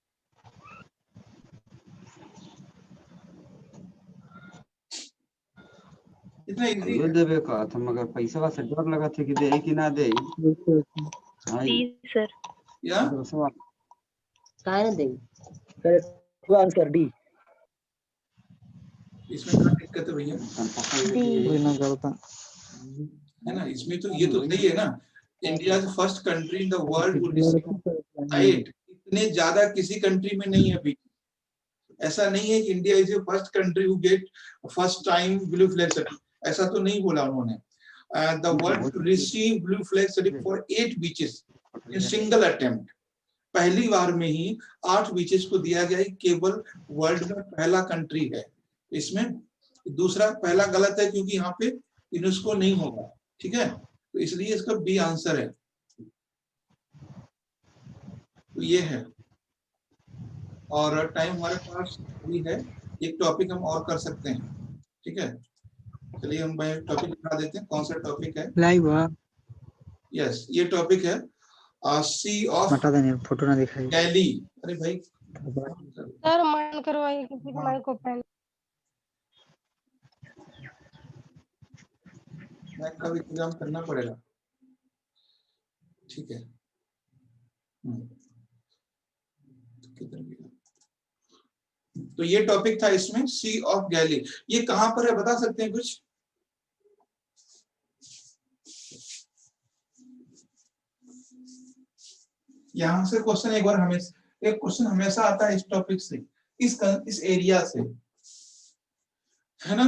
इतना इजी हमरो है। देवे का था मगर पैसा से डर लगा था कि दे कि ना दे। हाँ सी सर। या सवाल काहे ना देंगे सर, आंसर डी। इसमें क्या दिक्कत है भैया? डी। ना करता है ना, इसमें तो ये तो सही है ना। India is first country in the world to receive right. इतने ज्यादा किसी कंट्री में नहीं है अभी। ऐसा नहीं है कि India is first country who get first time blue flag certificate, ऐसा तो नहीं बोला उन्होंने। The world to receive blue flag certificate for 8 beaches in single attempt. पहली बार में ही 8 बीचेस को दिया गया है, केवल वर्ल्ड में पहला कंट्री है इसमें। दूसरा पहला गलत है क्योंकि यहाँ पे यूनेस्को नहीं होगा, ठीक है, तो इसलिए इसका बी आंसर है। तो ये है, और टाइम हमारे पास भी है, एक टॉपिक हम और कर सकते हैं, ठीक है। चलिए हम टॉपिक दिखा देते हैं, कौन सा टॉपिक है। लाइव यस ये टॉपिक है सी ऑफ हटा देने फोटो ना दिखाई। गैली। अरे भाई सर मन करवाइए किसी के माइक ओपन। मैं कब इंतजाम करना पड़ेगा, ठीक है। किधर गया? तो ये टॉपिक था इसमें सी ऑफ गैली। ये कहां पर है बता सकते हैं कुछ? यहां से क्वेश्चन एक बार हमेशा एक क्वेश्चन हमेशा आता है इस टॉपिक से, इस एरिया से, है ना।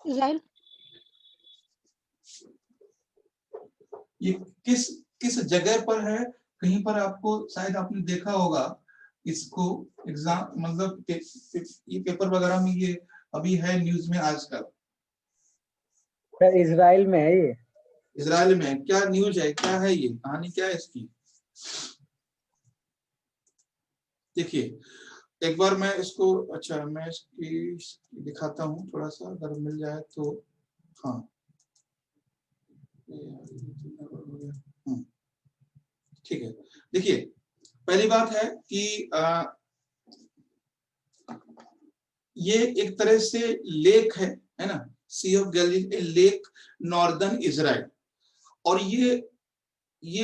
इजराइल। ये किस किस जगह पर है? कहीं पर आपको शायद आपने देखा होगा इसको, एग्जाम मतलब ये पेपर वगैरह में ये अभी है न्यूज में आजकल। सर इजराइल में है ये। इजराइल में क्या न्यूज है, क्या है ये कहानी, क्या है इसकी? देखिए एक बार मैं इसको, अच्छा मैं इसकी दिखाता हूँ थोड़ा सा अगर मिल जाए तो। हाँ ठीक है, देखिए पहली बात है कि ये एक तरह से लेक है ना, sea of Galilee lake northern Israel, और ये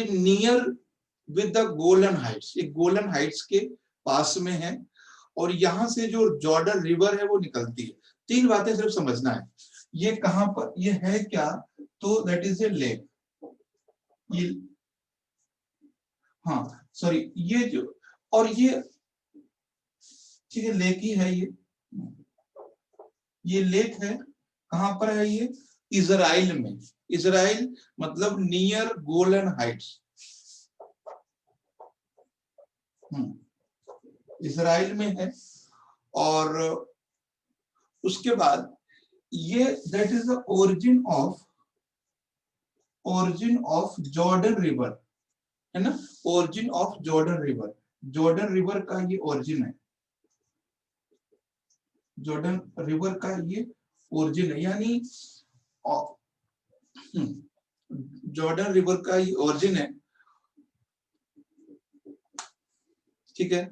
near with the Golan Heights, ये गोलन हाइट्स के पास में है, और यहां से जो जॉर्डन रिवर है वो निकलती है। 3 बातें सिर्फ समझना है, ये कहां पर ये है क्या, तो दैट इज ए लेक। ये हाँ सॉरी ये जो, और ये ठीक है लेक ही है ये लेक है कहां पर है ये? इजराइल में। इजराइल मतलब नियर गोलन हाइट्स, इजराइल में है। और उसके बाद ये that is the origin of Jordan river, है ना, origin of Jordan river. Jordan river का ये ओरिजिन है, जॉर्डन रिवर का ये ओरिजिन है, यानी जॉर्डन रिवर का ये ओरिजिन है, ठीक है।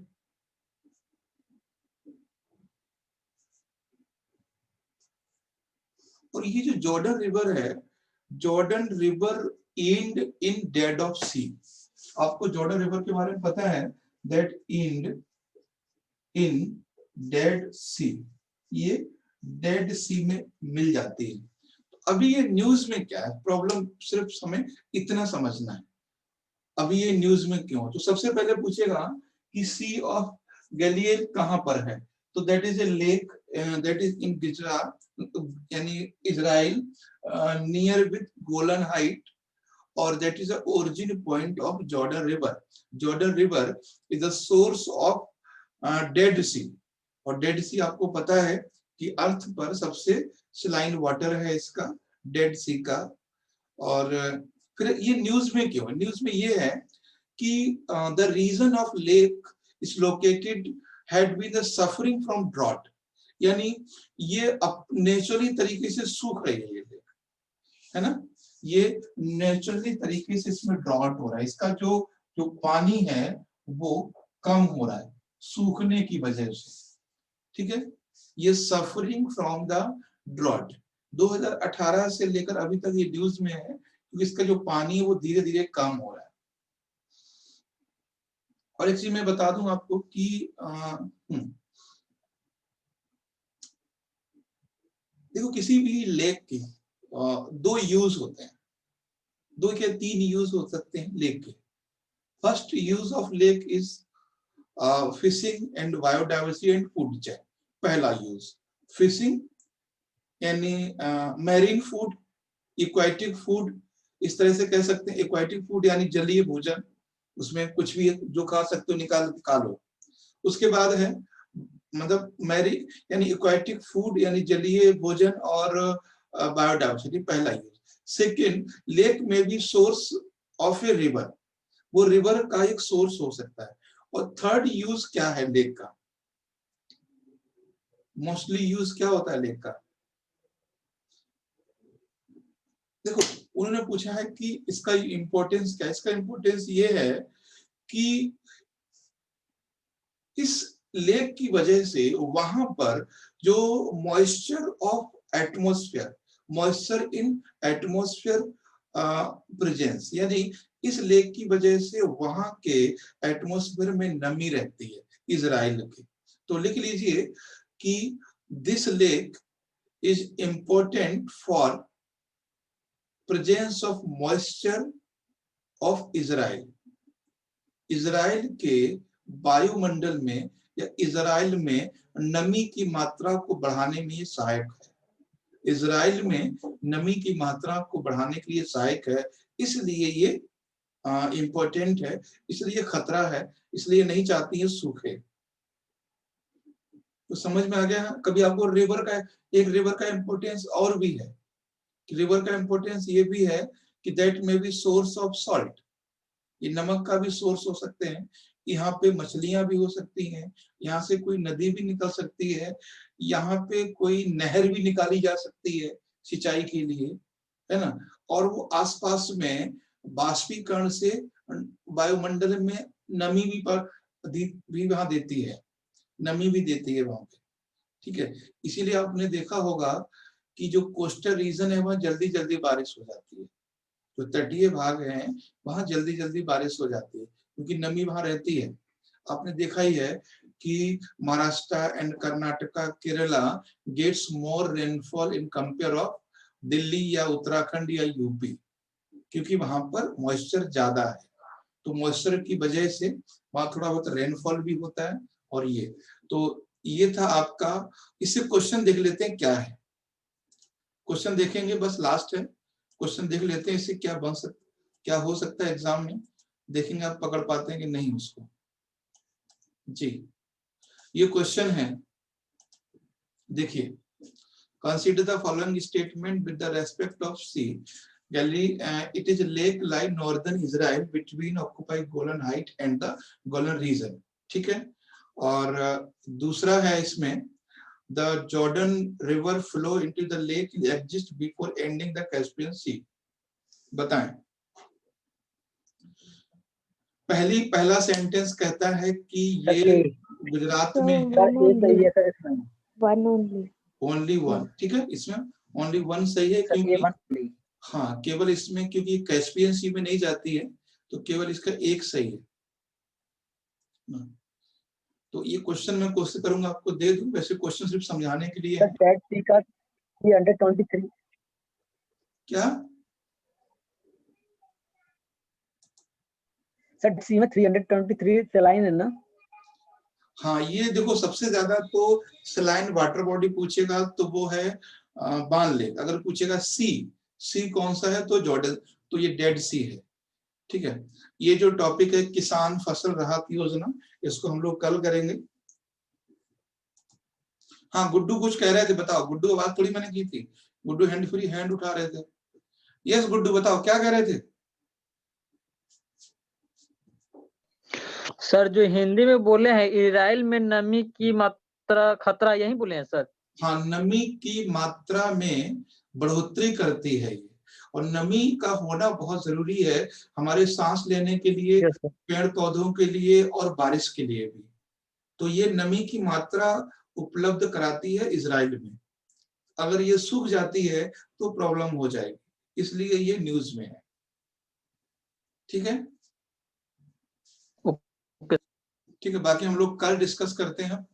और ये जो जॉर्डन रिवर है, Jordan river end in Dead of Sea. आपको जॉर्डन रिवर के बारे में पता है, that end in Dead Sea, ये डेड सी में मिल जाती है। तो अभी ये न्यूज में क्या है प्रॉब्लम, सिर्फ हमें इतना समझना है अभी ये न्यूज में क्यों। तो सबसे पहले पूछेगा कि सी ऑफ गैलीली कहां पर है, तो that is a lake that is in गिजरा यानी Israel near with Golan height, और that is the origin point of Jordan river. Jordan river is the source of Dead Sea, और डेड सी आपको पता है कि अर्थ पर सबसे सलाइन वाटर है इसका, डेड सी का। और फिर ये न्यूज में क्यों, न्यूज में ये है कि the region of lake is located had been suffering from drought, यानी ये नेचुरली तरीके से सूख रही है ये लेक, है ना, ये नेचुरली तरीके से इसमें ड्रॉट हो रहा है, इसका जो पानी है वो कम हो रहा है सूखने की वजह से, ठीक है। ये सफरिंग फ्रॉम द ड्रॉट 2018 से लेकर अभी तक ये न्यूज में है, क्योंकि इसका जो पानी है वो धीरे धीरे कम हो रहा है। और एक चीज मैं बता दूं आपको कि देखो किसी भी लेक के दो यूज होते हैं, 2 या 3 यूज हो सकते हैं लेक के। First use of lake is fishing and biodiversity and food chain. पहला यूज फिशिंग यानी मैरीन फूड, एक्वाटिक फूड, इस तरह से कह सकते हैं। एक्वाटिक फूड यानी जलीय भोजन, उसमें कुछ भी जो खा सकते हो निकाल खा लो। उसके बाद है मतलब मैरी यानी एक्वाटिक फूड यानी जलीय भोजन और बायोडाइवर्सिटी, पहला यूज। सेकेंड, लेक में भी सोर्स ऑफ ए रिवर, वो रिवर का एक सोर्स हो सकता है। और थर्ड यूज क्या है लेक का, मोस्टली यूज क्या होता है लेक का? देखो उन्होंने पूछा है कि इसका इंपॉर्टेंस क्या है। इसका इंपॉर्टेंस ये है कि इस लेक की वजह से वहां पर जो moisture of atmosphere, moisture in atmosphere presence, यानी इस लेक की वजह से वहां के एटमॉस्फेयर में नमी रहती है इजराइल की। तो लिख लीजिए कि this lake is important for presence of moisture of Israel. Israel के वायुमंडल में या इजराइल में नमी की मात्रा को बढ़ाने में ये सहायक है। इजराइल में नमी की मात्रा को बढ़ाने के लिए सहायक है, इसलिए ये इंपॉर्टेंट है, इसलिए खतरा है, इसलिए नहीं चाहती है सूखे। तो समझ में आ गया। कभी आपको रिवर का इंपॉर्टेंस और भी है। रिवर का इंपॉर्टेंस ये भी है कि दैट में बी सोर्स ऑफ सॉल्ट, ये नमक का भी सोर्स हो सकते हैं। यहाँ पे मछलियां भी हो सकती हैं, यहाँ से कोई नदी भी निकल सकती है, यहाँ पे कोई नहर भी निकाली जा सकती है सिंचाई के लिए, है ना। और वो आसपास में बाष्पीकरण से वायुमंडल में नमी भी वहां देती है, नमी भी देती है वहां पे, ठीक है। इसीलिए आपने देखा होगा कि जो कोस्टल रीजन है वहां जल्दी जल्दी बारिश हो जाती है, जो तटीय भाग हैं वहां जल्दी जल्दी बारिश हो जाती है क्योंकि नमी वहां रहती है। आपने देखा ही है कि Maharashtra and Karnataka, Kerala gets more rainfall in compare of Delhi या उत्तराखंड या यूपी, क्योंकि वहां पर मॉइस्चर ज्यादा है। तो मॉइस्चर की वजह से वहां थोड़ा बहुत रेनफॉल भी होता है। और ये था आपका। इससे क्वेश्चन देख लेते हैं क्या है। क्वेश्चन देखेंगे, बस लास्ट है, क्वेश्चन देख लेते हैं इससे क्या हो सकता है एग्जाम में। देखेंगे आप पकड़ पाते हैं कि नहीं उसको। जी ये क्वेश्चन है, देखिए, consider the following statement with the respect of sea Galilee, it is a lake lie northern Israel between occupied Golan Height and the Golan region, ठीक है। और दूसरा है इसमें the Jordan river flow into the lake exist before ending the Caspian Sea। बताएं। पहला sentence कहता है कि ये गुजरात में है। One only। ओनली वन, ठीक है, इसमें ओनली वन सही है क्योंकि हाँ केवल इसमें, क्योंकि कैस्पियन सी में नहीं जाती है तो केवल इसका एक सही है। तो ये क्वेश्चन मैं कोशिश करूंगा आपको दे दूं, वैसे क्वेश्चन सिर्फ समझाने के लिए है। क्या सर सी में 323 सलाइन है ना? हाँ ये देखो सबसे ज्यादा तो सलाइन वाटर बॉडी पूछेगा तो वो है बान लेक। अगर पूछेगा सी कौन सा है तो जॉर्डन, तो ये डेड सी है, ठीक है। ये जो टॉपिक है किसान फसल राहत योजना, इसको हम लोग कल करेंगे। हाँ गुड्डू कुछ कह रहे थे, बताओ। गुड्डू बात थोड़ी मैंने की थी, गुड्डू हैंड उठा रहे थे। यस गुड्डू बताओ क्या कह रहे थे? सर जो हिंदी में बोले हैं इजराइल में नमी की मात्रा खतरा, यही बोले हैं सर? हाँ, नमी की मात्रा में बढ़ोतरी करती है ये, और नमी का होना बहुत जरूरी है हमारे सांस लेने के लिए, यस सर। पेड़ पौधों के लिए और बारिश के लिए भी। तो ये नमी की मात्रा उपलब्ध कराती है इजराइल में। अगर ये सूख जाती है तो प्रॉब्लम हो जाएगी, इसलिए ये न्यूज में है। ठीक है, ओके। ठीक है, बाकी हम लोग कल डिस्कस करते हैं।